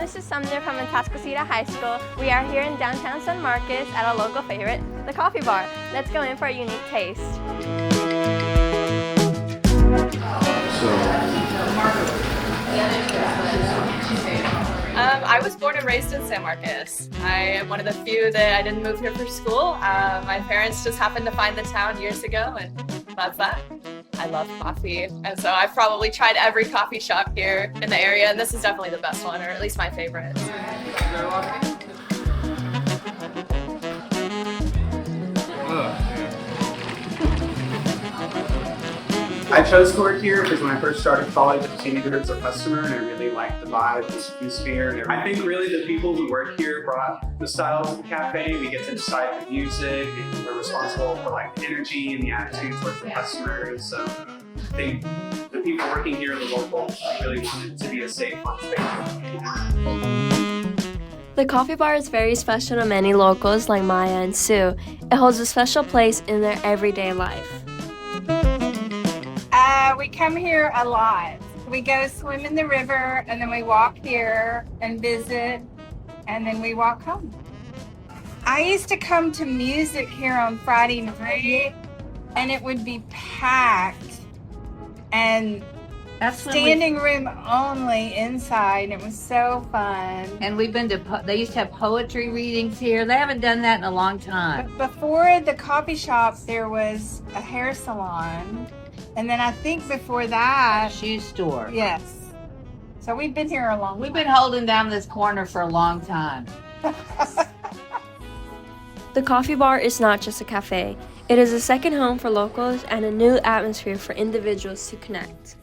this is Sumner from Atascocita High School. We are here in downtown San Marcos at our local favorite, the Coffee Bar. Let's go in for a unique taste. I was born and raised in San Marcos. I am one of the few that I didn't move here for school. My parents just happened to find the town years ago, and that's that. I love coffee, and so I've probably tried every coffee shop here in the area, and this is definitely the best one, or at least my favorite. I chose to work here because when I first started college, I came here as a customer and I really liked the vibe, the atmosphere. And I think really the people who work here brought the style to the cafe. We get to decide the music and we're responsible for like the energy and the attitude towards the customers. So I think the people working here, the locals, really wanted it to be a safe, fun space. The Coffee Bar is very special to many locals like Maya and Sue. It holds a special place in their everyday life. We come here a lot. We go swim in the river and then we walk here and visit and then we walk home. I used to come to music here on Friday night and it would be packed and standing room only inside. It was so fun. And we've been to, they used to have poetry readings here. They haven't done that in a long time. But before the coffee shop, there was a hair salon. And then I think before that, Shoe store. yes. So we've been here a long time. We've been holding down this corner for a long time. The Coffee Bar is not just a cafe. It is a second home for locals and a new atmosphere for individuals to connect.